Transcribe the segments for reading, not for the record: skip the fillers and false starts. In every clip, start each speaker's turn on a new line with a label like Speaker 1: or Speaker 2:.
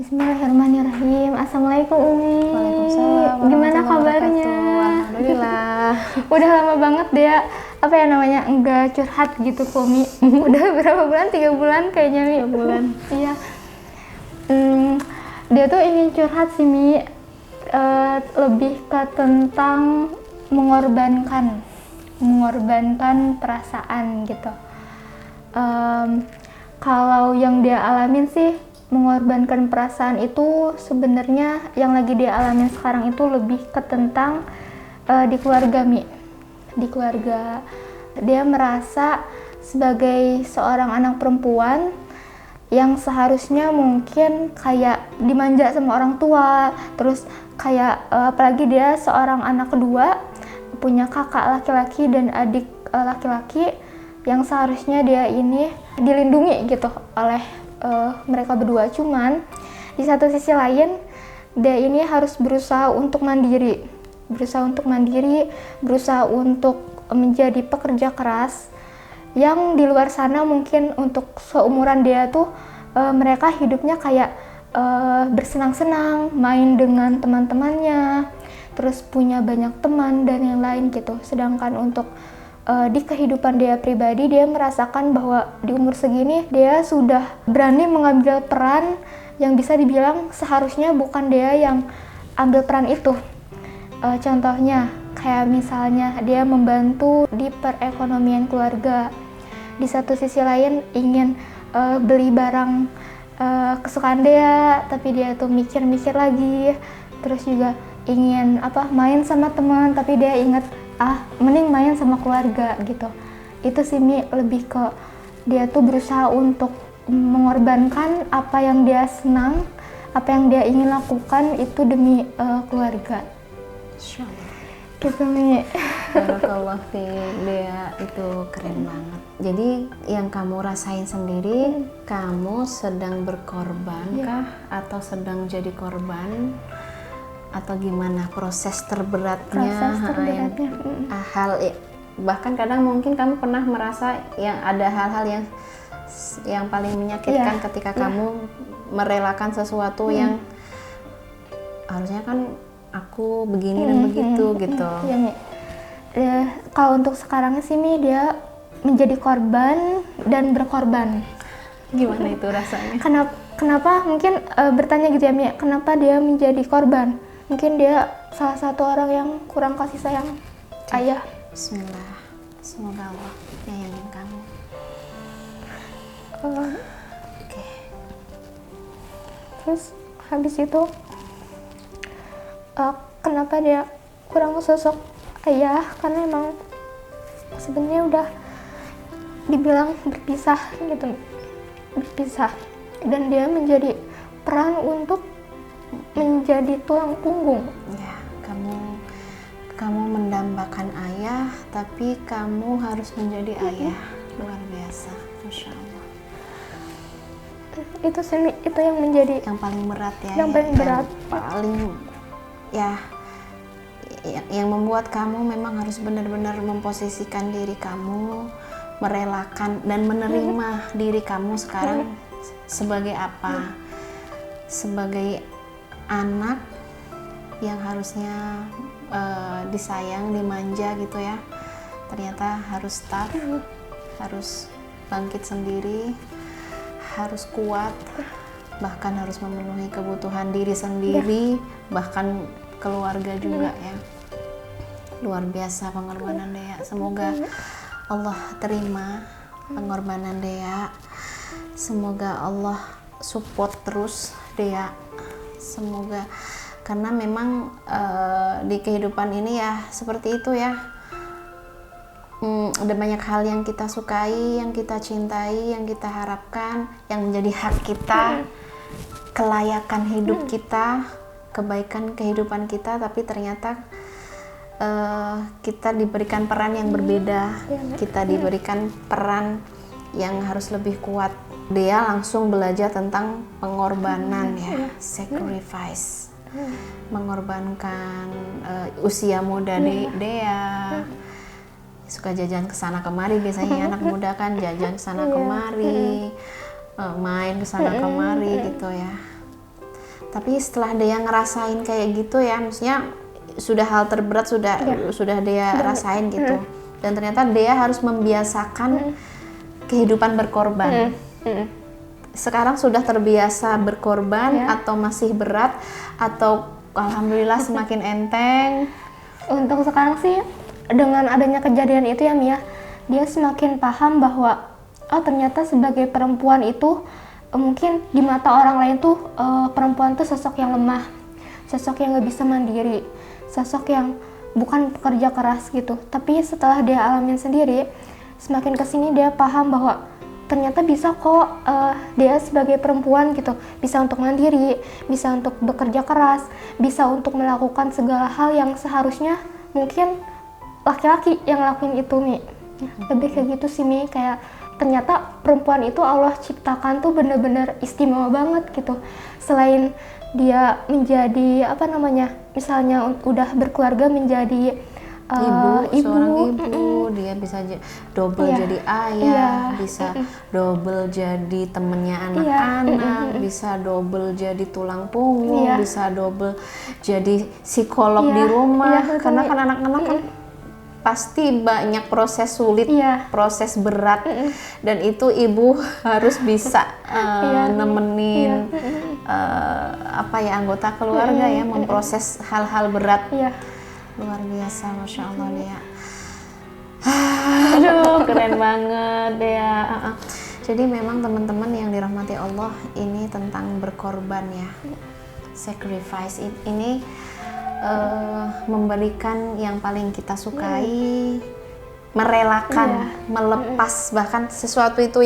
Speaker 1: Bismillahirrahmanirrahim. Assalamualaikum Umi.
Speaker 2: Waalaikumsalam.
Speaker 1: Gimana kabarnya?
Speaker 2: Alhamdulillah.
Speaker 1: Udah lama banget dia enggak curhat gitu ke Umi. Udah berapa bulan? 3 bulan kayaknya Mi.
Speaker 2: 3 bulan.
Speaker 1: Iya. Dia tuh ingin curhat sih Mi. Lebih ke tentang mengorbankan perasaan gitu. Kalau yang dia alamin sih, mengorbankan perasaan itu sebenarnya yang lagi dia alamin sekarang itu lebih ke tentang di keluarga Mi. Di keluarga dia merasa sebagai seorang anak perempuan yang seharusnya mungkin kayak dimanja sama orang tua, terus kayak apalagi dia seorang anak kedua, punya kakak laki-laki dan adik laki-laki yang seharusnya dia ini dilindungi gitu oleh mereka berdua. Cuman di satu sisi lain dia ini harus berusaha untuk mandiri, berusaha untuk menjadi pekerja keras yang di luar sana mungkin untuk seumuran dia tuh mereka hidupnya kayak bersenang-senang, main dengan teman-temannya, terus punya banyak teman dan yang lain gitu. Sedangkan untuk di kehidupan dia pribadi, dia merasakan bahwa di umur segini dia sudah berani mengambil peran yang bisa dibilang seharusnya bukan dia yang ambil peran itu. Contohnya kayak misalnya dia membantu di perekonomian keluarga. Di satu sisi lain ingin beli barang kesukaan dia, tapi dia tuh mikir-mikir lagi. Terus juga ingin main sama teman, tapi dia ingat mending main sama keluarga gitu. Itu sih Mi, lebih ke dia tuh berusaha untuk mengorbankan apa yang dia senang, apa yang dia ingin lakukan itu demi keluarga.
Speaker 2: Insyaallah.
Speaker 1: Gitu Mi.
Speaker 2: Barakallah fiik, dia itu keren banget. Jadi yang kamu rasain sendiri, kamu sedang berkorban kah atau sedang jadi korban? Atau gimana proses terberatnya, bahkan kadang mungkin kamu pernah merasa yang ada hal-hal yang paling menyakitkan ketika kamu merelakan sesuatu yang harusnya kan aku begini dan begitu gitu.
Speaker 1: Kalau untuk sekarang sih Mi, dia menjadi korban dan berkorban.
Speaker 2: Gimana itu rasanya?
Speaker 1: Kenapa mungkin bertanya gitu ya Mi, kenapa dia menjadi korban? Mungkin dia salah satu orang yang kurang kasih sayang ayah.
Speaker 2: Bismillah, semoga Allah nyayangin kamu.
Speaker 1: Oke. Terus habis itu kenapa dia kurang sosok ayah? Karena emang sebenarnya udah dibilang berpisah dan dia menjadi peran untuk menjadi tulang punggung.
Speaker 2: Ya, kamu mendambakan ayah, tapi kamu harus menjadi ayah. Luar biasa, Masya Allah.
Speaker 1: Itu yang menjadi
Speaker 2: yang paling berat ya.
Speaker 1: Yang paling berat.
Speaker 2: Yang membuat kamu memang harus benar-benar memposisikan diri kamu, merelakan dan menerima diri kamu sekarang sebagai apa? Sebagai anak yang harusnya disayang, dimanja gitu ya, ternyata harus tough, harus bangkit sendiri, harus kuat, bahkan harus memenuhi kebutuhan diri sendiri, bahkan keluarga juga ya. Luar biasa pengorbanan Dea. Semoga Allah terima pengorbanan Dea, semoga Allah support terus Dea. Semoga, karena memang di kehidupan ini ya seperti itu ya, ada banyak hal yang kita sukai, yang kita cintai, yang kita harapkan, yang menjadi hak kita, kelayakan hidup kita, kebaikan kehidupan kita, tapi ternyata kita diberikan peran yang berbeda, kita diberikan peran yang harus lebih kuat. Dia langsung belajar tentang pengorbanan ya, sacrifice, mengorbankan usia muda Dea, suka jajan kesana kemari, biasanya anak muda kan jajan kesana kemari, main kesana kemari gitu ya. Tapi setelah dia ngerasain kayak gitu ya, maksudnya sudah hal terberat sudah dia rasain gitu. Dan ternyata dia harus membiasakan kehidupan berkorban. Sekarang sudah terbiasa berkorban atau masih berat atau alhamdulillah semakin enteng?
Speaker 1: Untuk sekarang sih dengan adanya kejadian itu ya Mia, dia semakin paham bahwa ternyata sebagai perempuan itu mungkin di mata orang lain tuh perempuan tuh sosok yang lemah, sosok yang nggak bisa mandiri, sosok yang bukan pekerja keras gitu. Tapi setelah dia alamin sendiri, semakin kesini dia paham bahwa ternyata bisa kok dia sebagai perempuan gitu, bisa untuk mandiri, bisa untuk bekerja keras, bisa untuk melakukan segala hal yang seharusnya mungkin laki-laki yang lakuin itu Mi. Lebih kayak gitu sih Mi, kayak ternyata perempuan itu Allah ciptakan tuh bener-bener istimewa banget gitu. Selain dia menjadi misalnya udah berkeluarga menjadi
Speaker 2: seorang ibu, dia bisa double jadi ayah, bisa double jadi temennya anak-anak, bisa double jadi tulang punggung, bisa double jadi psikolog di rumah, karena kan anak-anak kan pasti banyak proses sulit, proses berat, dan itu ibu harus bisa nemenin anggota keluarga ya memproses hal-hal berat. Luar biasa, Masya Allah Dea. Aduh, keren banget Dea. Jadi memang teman-teman yang dirahmati Allah, ini tentang berkorban ya, sacrifice ini. Memberikan yang paling kita sukai, merelakan, melepas bahkan sesuatu itu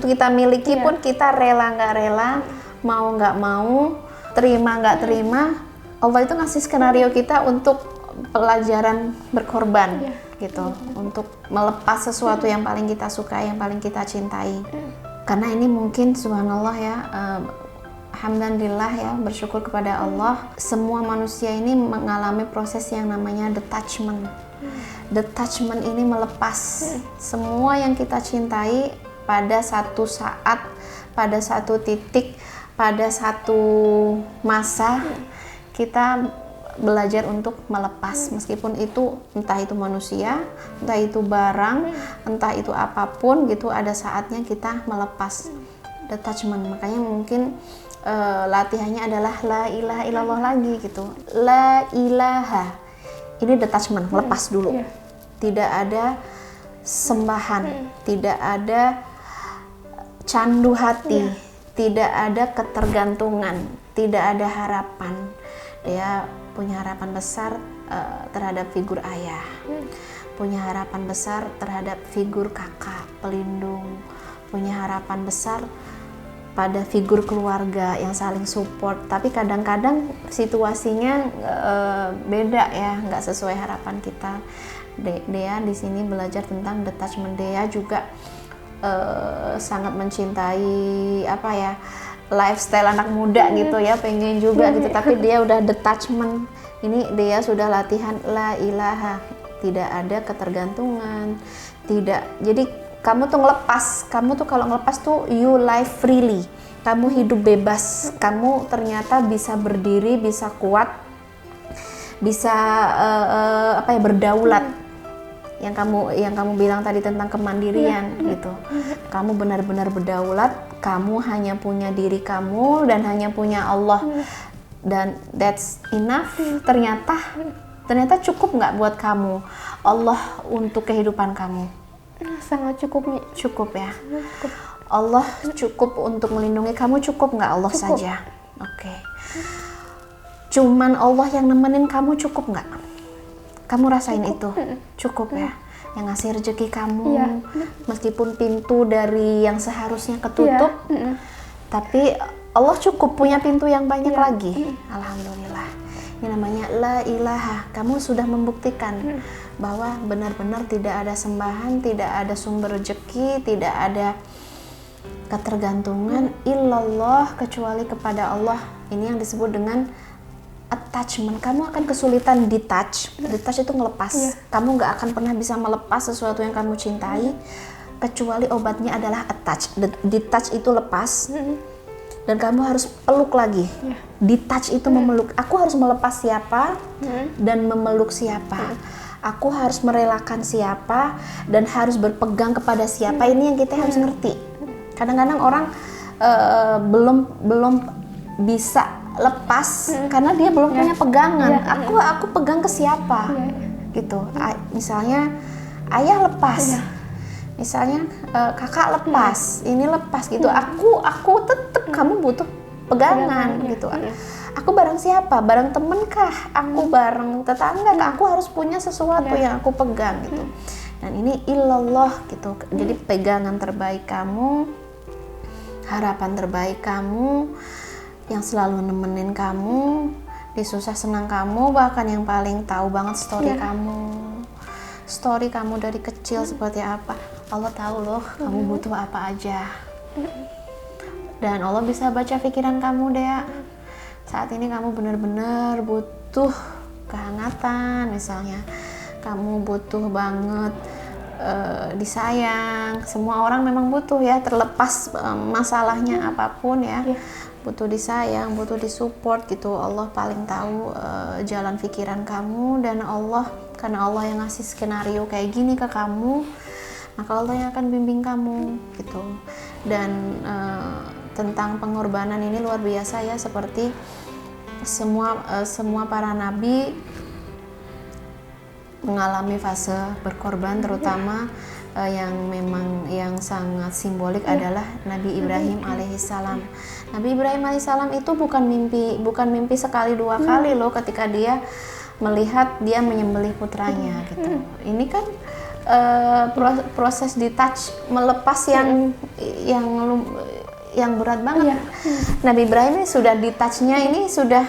Speaker 2: kita miliki pun kita rela nggak rela, mau nggak mau, terima nggak terima, Allah itu ngasih skenario kita untuk pelajaran berkorban gitu, untuk melepas sesuatu yang paling kita sukai, yang paling kita cintai. Karena ini mungkin subhanallah ya, alhamdulillah ya, bersyukur kepada Allah, semua manusia ini mengalami proses yang namanya detachment. Detachment ini melepas semua yang kita cintai pada satu saat, pada satu titik, pada satu masa kita belajar untuk melepas, meskipun itu entah itu manusia, entah itu barang, entah itu apapun gitu, ada saatnya kita melepas. Detachment, makanya mungkin latihannya adalah la ilaha illallah lagi gitu. La ilaha, ini detachment, lepas dulu. Tidak ada sembahan, tidak ada candu hati, tidak ada ketergantungan, tidak ada harapan. Dia punya harapan besar terhadap figur ayah, punya harapan besar terhadap figur kakak pelindung, punya harapan besar pada figur keluarga yang saling support. Tapi kadang-kadang situasinya beda ya, nggak sesuai harapan kita. Dea di sini belajar tentang detachment. Dea juga sangat mencintai lifestyle anak muda gitu ya, pengen juga gitu, tapi dia udah detachment. Ini Dea sudah latihan la ilaha, tidak ada ketergantungan, tidak. Jadi kamu tuh ngelepas, kamu tuh kalau ngelepas tuh you live freely, kamu hidup bebas, kamu ternyata bisa berdiri, bisa kuat, bisa berdaulat. Yang kamu bilang tadi tentang kemandirian gitu, kamu benar-benar berdaulat, kamu hanya punya diri kamu dan hanya punya Allah, dan that's enough. Ternyata cukup nggak buat kamu Allah untuk kehidupan kamu?
Speaker 1: Sangat cukup nih.
Speaker 2: Cukup ya. Allah cukup untuk melindungi kamu, cukup nggak Allah
Speaker 1: cukup
Speaker 2: saja? Oke. Cuman Allah yang nemenin kamu, cukup nggak? Kamu rasain itu? Cukup ya. Yang ngasih rezeki kamu, meskipun pintu dari yang seharusnya ketutup, tapi Allah cukup punya pintu yang banyak lagi. Alhamdulillah. Ini namanya la ilaha. Kamu sudah membuktikan bahwa benar-benar tidak ada sembahan, tidak ada sumber rezeki, tidak ada ketergantungan illallah kecuali kepada Allah. Ini yang disebut dengan attachment. Kamu akan kesulitan detach. Detach itu ngelepas. Kamu nggak akan pernah bisa melepas sesuatu yang kamu cintai kecuali obatnya adalah attach. Detach itu lepas. dan kamu harus peluk lagi. Detach itu memeluk. Aku harus melepas siapa dan memeluk siapa. Aku harus merelakan siapa dan harus berpegang kepada siapa. Ini yang kita harus ngerti. Kadang-kadang orang belum bisa lepas karena dia belum punya pegangan. Aku pegang ke siapa gitu. Misalnya ayah lepas. Misalnya kakak lepas, ini lepas gitu. Aku tetap kamu butuh pegangan gitu. Aku bareng siapa? Bareng temen kah? Aku bareng tetangga kah? Aku harus punya sesuatu yang aku pegang gitu. Dan ini illallah gitu. Jadi pegangan terbaik kamu, harapan terbaik kamu, yang selalu nemenin kamu di susah senang kamu, bahkan yang paling tahu banget story kamu. Story kamu dari kecil seperti apa. Allah tahu loh kamu butuh apa aja. Dan Allah bisa baca pikiran kamu, Dea. Saat ini kamu benar-benar butuh kehangatan misalnya. Kamu butuh banget disayang. Semua orang memang butuh ya, terlepas masalahnya apapun ya. Butuh disayang, butuh disupport gitu. Allah paling tahu jalan pikiran kamu, dan Allah, karena Allah yang ngasih skenario kayak gini ke kamu, maka Allah yang akan bimbing kamu gitu. Dan tentang pengorbanan ini luar biasa ya, seperti semua para nabi mengalami fase berkorban, terutama yang sangat simbolik adalah Nabi Ibrahim alaihissalam. Nabi Ibrahim alaihissalam itu bukan mimpi sekali dua kali loh, ketika dia melihat dia menyembelih putranya gitu. Ini kan proses detach, melepas yang berat banget. Nabi Ibrahim ini sudah detachnya, ini sudah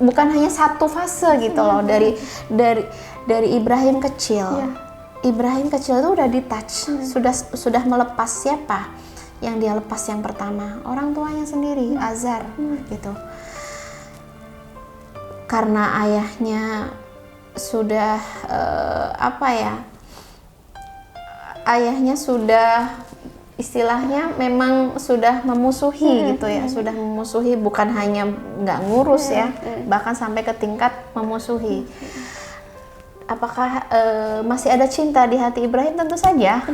Speaker 2: bukan hanya satu fase gitu loh, dari Ibrahim kecil. Ibrahim kecil itu udah detach, sudah melepas siapa yang dia lepas yang pertama? Orang tuanya sendiri, Azar gitu. Karena ayahnya sudah ayahnya sudah istilahnya memang sudah memusuhi gitu ya, sudah memusuhi, bukan hanya nggak ngurus ya, bahkan sampai ke tingkat memusuhi. Apakah masih ada cinta di hati Ibrahim? Tentu saja.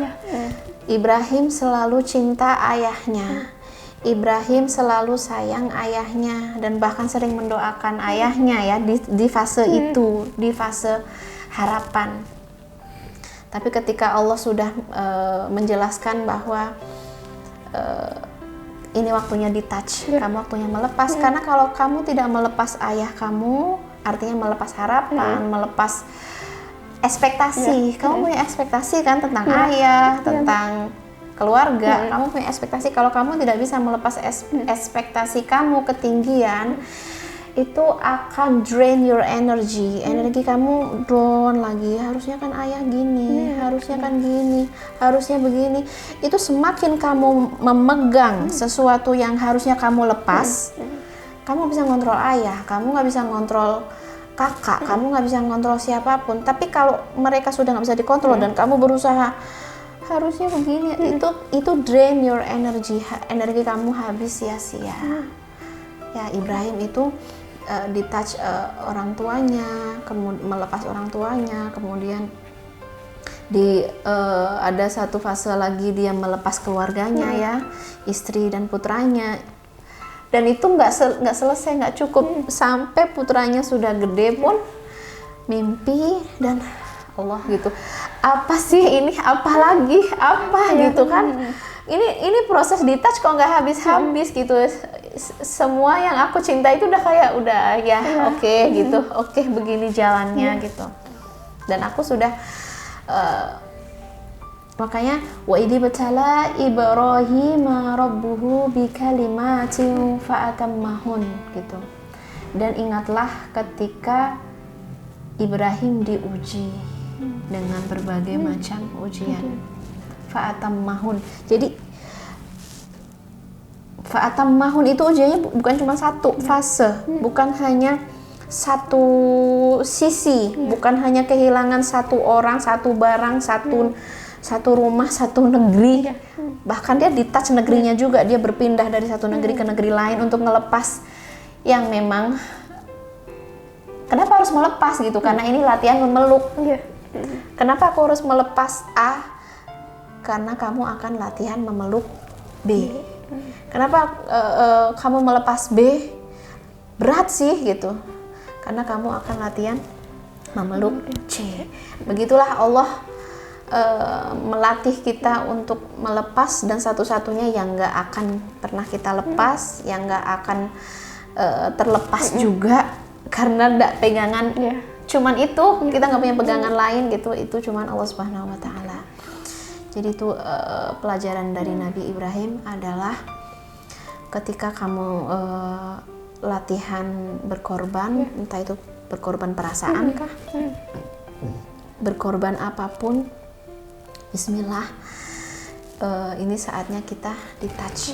Speaker 2: Ibrahim selalu cinta ayahnya. Ibrahim selalu sayang ayahnya, dan bahkan sering mendoakan ayahnya ya di fase itu, di fase harapan. Tapi ketika Allah sudah menjelaskan bahwa ini waktunya detach, kamu waktunya melepas. Karena kalau kamu tidak melepas ayah kamu, artinya melepas harapan, melepas ekspektasi. Kamu punya ekspektasi kan tentang ayah, tentang keluarga. Kamu punya ekspektasi. Kalau kamu tidak bisa melepas ekspektasi kamu ketinggian, itu akan drain your energy. Energi kamu down lagi. Harusnya kan ayah gini, harusnya kan gini, harusnya begini. Itu semakin kamu memegang sesuatu yang harusnya kamu lepas, kamu bisa ngontrol ayah, kamu nggak bisa ngontrol kakak, kamu nggak bisa ngontrol siapapun. Tapi kalau mereka sudah nggak bisa dikontrol dan kamu berusaha harusnya begini, itu drain your energy. Energi kamu habis sia-sia. Ya, Ibrahim itu detach orang tuanya, kemudian melepas orang tuanya, kemudian ada satu fase lagi dia melepas keluarganya ya, istri dan putranya. Dan itu nggak selesai, nggak cukup, sampai putranya sudah gede pun mimpi, dan Allah gitu, apa sih ini, apa lagi, gitu kan. Ini proses detach kok nggak habis-habis gitu. Semua yang aku cinta itu udah kayak oke gitu, oke begini jalannya gitu. Dan aku sudah makanya wa idh batala Ibrahim rabbuhu bikalimatin fa'atammahun gitu. Dan ingatlah ketika Ibrahim diuji dengan berbagai macam ujian. Fa'atammahun. Jadi fa'atammahun itu ujiannya bukan cuma satu fase, bukan hanya satu sisi, bukan hanya kehilangan satu orang, satu barang, satu rumah, satu negeri. Bahkan dia di touch negerinya juga, dia berpindah dari satu negeri ke negeri lain untuk ngelepas yang memang kenapa harus melepas gitu, karena ini latihan memeluk. Kenapa aku harus melepas A? Karena kamu akan latihan memeluk B. Kenapa kamu melepas B? Berat sih gitu, karena kamu akan latihan memeluk C. Begitulah Allah melatih kita untuk melepas, dan satu-satunya yang nggak akan pernah kita lepas, yang nggak akan terlepas juga, karena nggak pegangan cuman itu, kita nggak punya pegangan lain gitu, itu cuman Allah Subhanahu Wa Taala. Jadi itu pelajaran dari Nabi Ibrahim adalah ketika kamu latihan berkorban, entah itu berkorban perasaan kah, berkorban apapun, Bismillah, ini saatnya kita di-touch.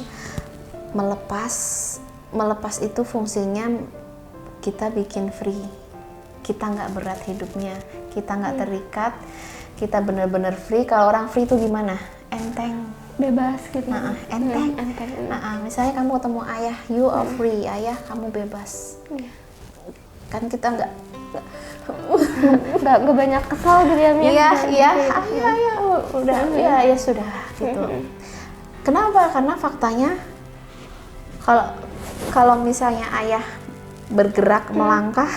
Speaker 2: Melepas itu fungsinya kita bikin free, kita nggak berat hidupnya, kita nggak terikat, kita benar-benar free. Kalau orang free itu gimana? Enteng,
Speaker 1: bebas gitu.
Speaker 2: Enteng. Misalnya kamu ketemu ayah, you are free, ayah kamu bebas. Kan kita nggak
Speaker 1: banyak kesal gitu ya, Min.
Speaker 2: Udah, ya sudah gitu. Kenapa? Karena faktanya kalau misalnya ayah bergerak melangkah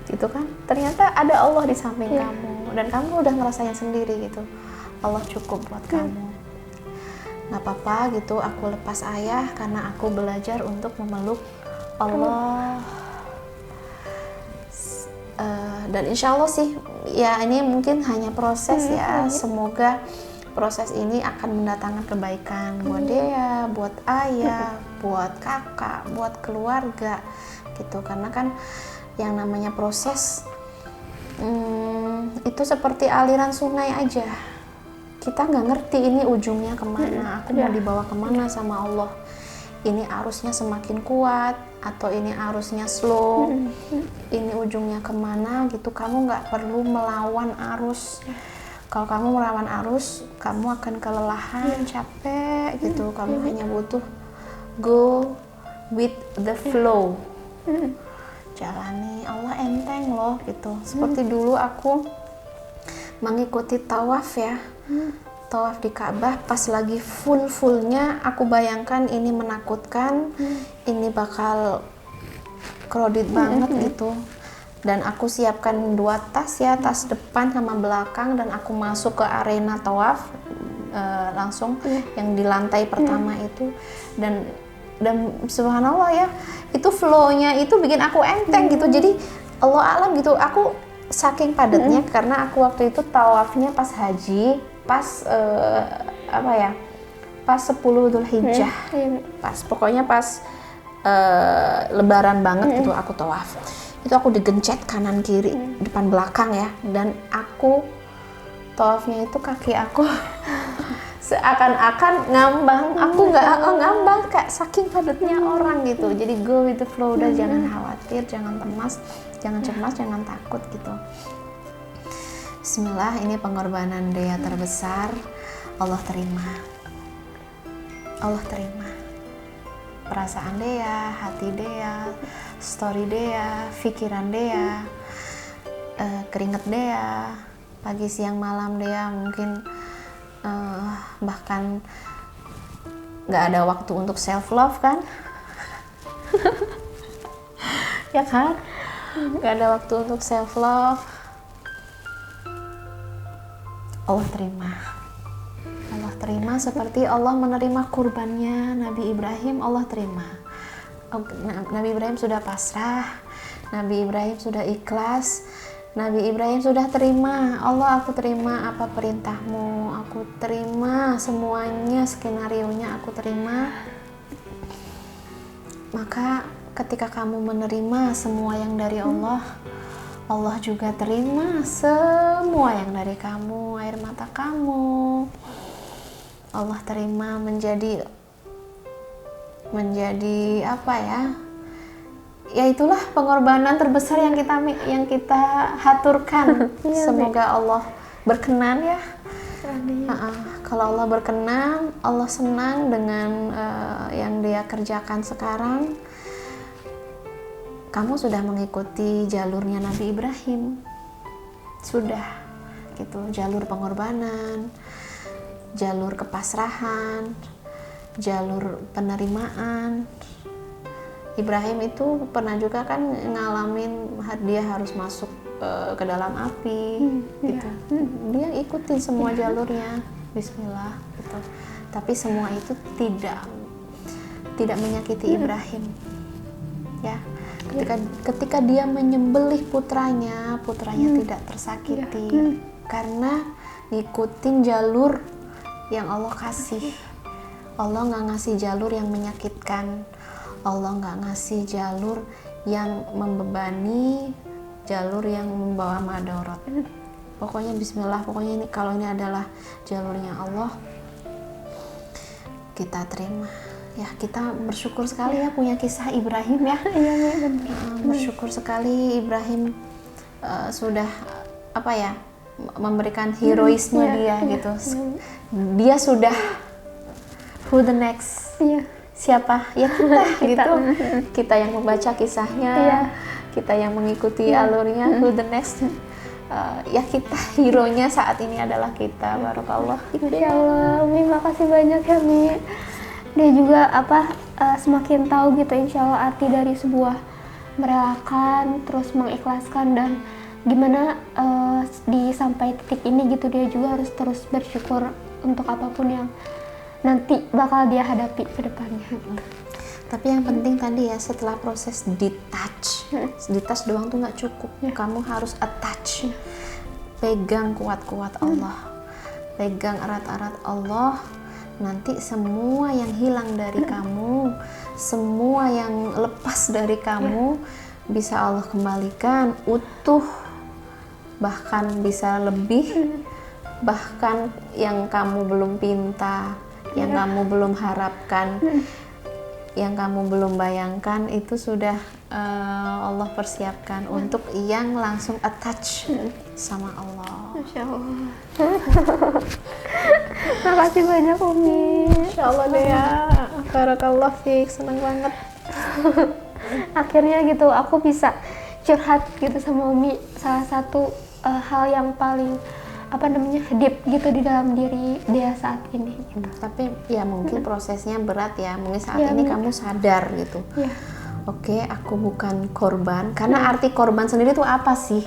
Speaker 2: gitu kan, ternyata ada Allah di samping kamu, dan kamu udah ngerasain sendiri gitu, Allah cukup buat kamu. Nggak apa-apa gitu, aku lepas ayah karena aku belajar untuk memeluk Allah. Dan insya Allah sih, ya ini mungkin hanya proses ya. Semoga proses ini akan mendatangkan kebaikan buat dia, buat ayah, buat kakak, buat keluarga gitu. Karena kan yang namanya proses itu seperti aliran sungai aja. Kita nggak ngerti ini ujungnya kemana, aku mau dibawa kemana sama Allah. Ini arusnya semakin kuat atau ini arusnya slow, ini ujungnya kemana gitu. Kamu nggak perlu melawan arus. Kalau kamu melawan arus, kamu akan kelelahan, capek gitu. Kamu hanya butuh go with the flow, jalani. Allah enteng loh gitu. Seperti dulu aku mengikuti tawaf ya, tawaf di Ka'bah, pas lagi fullnya aku bayangkan ini menakutkan, ini bakal crowded banget gitu. Dan aku siapkan 2 tas ya, tas depan sama belakang, dan aku masuk ke arena tawaf langsung yang di lantai pertama itu, dan subhanallah ya, itu flow-nya itu bikin aku enteng gitu. Jadi Allah alam gitu, aku saking padatnya karena aku waktu itu tawafnya pas haji, pas pas 10 Dzulhijjah, pokoknya pas lebaran banget gitu aku tawaf. Itu aku digencet kanan kiri, depan belakang ya, dan aku tawafnya itu kaki aku seakan-akan ngambang, aku nggak ngambang, kayak saking padatnya orang gitu. Jadi go with the flow, udah jangan khawatir, jangan cemas, jangan takut gitu. Bismillah, ini pengorbanan Dea terbesar, Allah terima. Allah terima perasaan Dea, hati Dea, story Dea, pikiran Dea, keringet Dea, pagi siang malam Dea mungkin bahkan nggak ada waktu untuk self love kan. Ya kan, nggak ada waktu untuk self love. Allah terima seperti Allah menerima kurbannya Nabi Ibrahim. Allah terima. Nabi Ibrahim sudah pasrah, Nabi Ibrahim sudah ikhlas, Nabi Ibrahim sudah terima. Allah, aku terima apa perintahmu, aku terima semuanya, skenarionya aku terima. Maka ketika kamu menerima semua yang dari Allah, Allah juga terima semua yang dari kamu, air mata kamu. Allah terima menjadi apa ya? Ya itulah pengorbanan terbesar yang kita haturkan. Semoga Allah berkenan ya.
Speaker 1: Amin.
Speaker 2: Kalau Allah berkenan, Allah senang dengan yang dia kerjakan sekarang, kamu sudah mengikuti jalurnya Nabi Ibrahim, sudah gitu, jalur pengorbanan, jalur kepasrahan, jalur penerimaan. Ibrahim itu pernah juga kan ngalamin dia harus masuk ke dalam api gitu. Dia ikutin semua jalurnya, Bismillah gitu. Tapi semua itu tidak menyakiti Ibrahim. Ya. Ketika dia menyembelih putranya tidak tersakiti karena ngikutin jalur yang Allah kasih. Allah nggak ngasih jalur yang menyakitkan, Allah nggak ngasih jalur yang membebani, jalur yang membawa madorot. Pokoknya Bismillah, pokoknya ini kalau ini adalah jalurnya Allah, kita terima. Ya, kita bersyukur sekali ya punya kisah Ibrahim ya. Bersyukur sekali Ibrahim sudah memberikan heroisnya dia gitu. Dia sudah who the next? Siapa? Ya kita gitu. Kita yang membaca kisahnya, kita yang mengikuti alurnya, who the next? Ya kita, hero-nya saat ini adalah kita. Barakallah.
Speaker 1: Insya Allah, Umi makasih banyak ya Mi. Dia juga semakin tahu gitu insya Allah arti dari sebuah merelakan, terus mengikhlaskan, dan gimana di sampai titik ini gitu dia juga harus terus bersyukur untuk apapun yang nanti bakal dia hadapi ke depannya.
Speaker 2: Tapi yang penting tadi ya, setelah proses detach doang tuh nggak cukup. Kamu harus attach, pegang kuat-kuat Allah, pegang erat-erat Allah. Nanti semua yang hilang dari kamu, semua yang lepas dari kamu bisa Allah kembalikan utuh, bahkan bisa lebih, bahkan yang kamu belum pinta, yang kamu belum harapkan, yang kamu belum bayangkan, itu sudah Allah persiapkan untuk yang langsung attach sama Allah.
Speaker 1: Masya Allah. Makasih banyak Umi.
Speaker 2: Insya Allah deh ya. Barakallah fiik, senang banget.
Speaker 1: Akhirnya gitu aku bisa curhat gitu sama Umi, salah satu hal yang paling deep gitu di dalam diri dia saat ini gitu.
Speaker 2: Tapi ya mungkin prosesnya berat ya, mungkin saat ini kamu sadar gitu. Oke, aku bukan korban, karena arti korban sendiri tuh apa sih?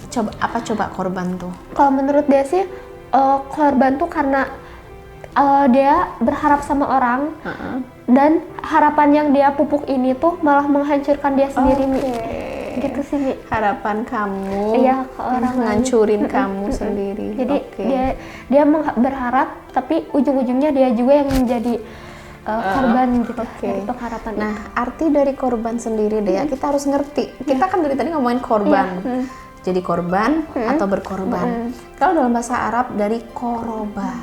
Speaker 2: Coba korban tuh?
Speaker 1: Kalau menurut dia sih korban tuh karena dia berharap sama orang, dan harapan yang dia pupuk ini tuh malah menghancurkan dia sendiri. Gitu sih Mi.
Speaker 2: Harapan kamu
Speaker 1: ke orang
Speaker 2: ngancurin kamu sendiri.
Speaker 1: Jadi dia berharap, tapi ujung-ujungnya dia juga yang menjadi korban gitu dari pengharapan.
Speaker 2: Nah, arti dari korban sendiri deh ya, kita harus ngerti. Kita kan dari tadi ngomongin korban. Jadi korban atau berkorban. Kalau dalam bahasa Arab dari koroba.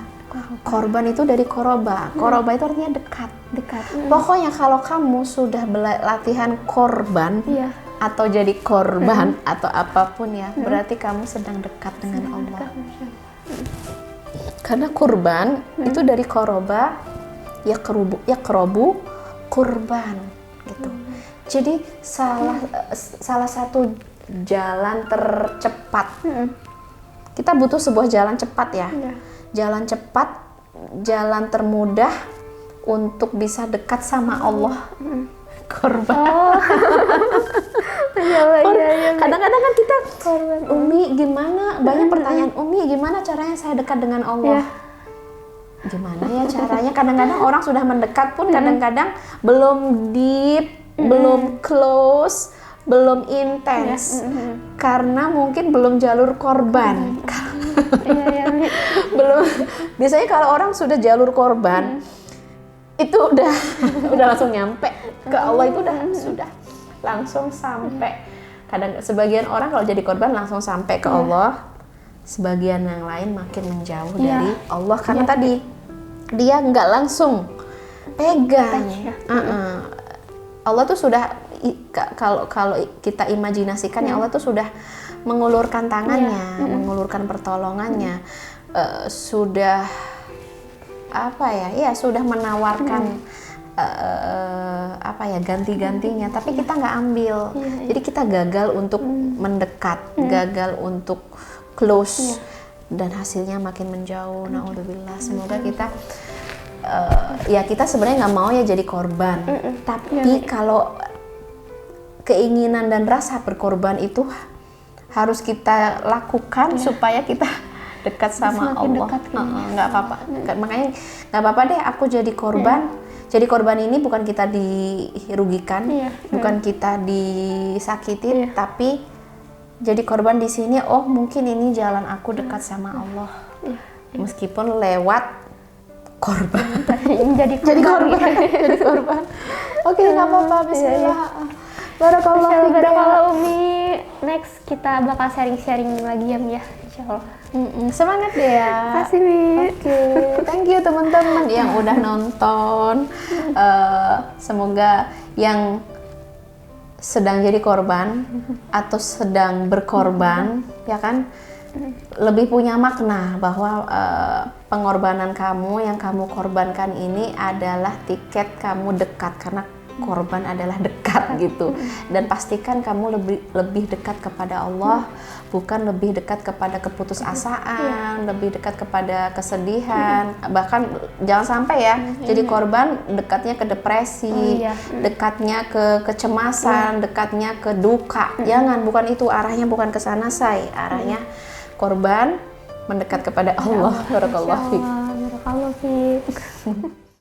Speaker 2: Korban itu dari koroba. Koroba itu artinya dekat. Pokoknya kalau kamu sudah latihan korban, atau jadi korban atau apapun ya, berarti kamu sedang dekat dengan Allah. Karena kurban itu dari koroba, yakrobu kurban gitu. Jadi salah satu jalan tercepat, kita butuh sebuah jalan cepat ya. Jalan cepat, jalan termudah untuk bisa dekat sama Allah. Korban. Kadang-kadang kan kita korban. Umi gimana? Banyak pertanyaan, Umi gimana caranya saya dekat dengan Allah? Gimana ya caranya? Kadang-kadang orang sudah mendekat pun kadang-kadang belum deep, belum close, belum intens, karena mungkin belum jalur korban. Belum. Biasanya kalau orang sudah jalur korban, itu udah langsung nyampe ke Allah, itu sudah langsung sampai. Kadang sebagian orang kalau jadi korban langsung sampai ke Allah, sebagian yang lain makin menjauh dari Allah karena tadi dia nggak langsung pegang. Allah tuh sudah, kalau kita imajinasikan ya, Allah tuh sudah mengulurkan tangannya, mengulurkan pertolongannya, sudah apa ya, ya sudah menawarkan apa ya ganti-gantinya, tapi kita nggak ambil. Jadi kita gagal untuk mendekat, gagal untuk close, dan hasilnya makin menjauh. Naudzubillah. Semoga kita ya kita sebenarnya nggak mau ya jadi korban, tapi kalau keinginan dan rasa berkorban itu harus kita lakukan supaya kita dekat sama
Speaker 1: Semakin
Speaker 2: Allah.
Speaker 1: dekat gitu.
Speaker 2: Nggak apa-apa. Makanya nggak apa-apa deh aku jadi korban. Jadi korban ini bukan kita dirugikan, bukan kita disakiti, tapi jadi korban di sini. Oh, mungkin ini jalan aku dekat sama Allah, meskipun lewat korban.
Speaker 1: jadi korban.
Speaker 2: Jadi korban. Oke, nggak apa-apa. Bismillah. Barakallah.
Speaker 1: Barakallah Umi. Next kita bakal sharing-sharing lagi ya, Mi, ya, insyaallah.
Speaker 2: Semangat deh ya.
Speaker 1: Kasih, Mi.
Speaker 2: Oke, thank you teman-teman yang udah nonton. Semoga yang sedang jadi korban atau sedang berkorban, ya kan, lebih punya makna bahwa pengorbanan kamu yang kamu korbankan ini adalah tiket kamu dekat, karena korban adalah dekat gitu. Dan pastikan kamu lebih dekat kepada Allah, bukan lebih dekat kepada keputusasaan, lebih dekat kepada kesedihan. Bahkan jangan sampai ya jadi korban dekatnya ke depresi, dekatnya ke kecemasan, dekatnya ke duka. Jangan, bukan itu arahnya, bukan ke sana say. Arahnya korban mendekat kepada Allah. Barakallahu fiik.
Speaker 1: Barakallahu fiik.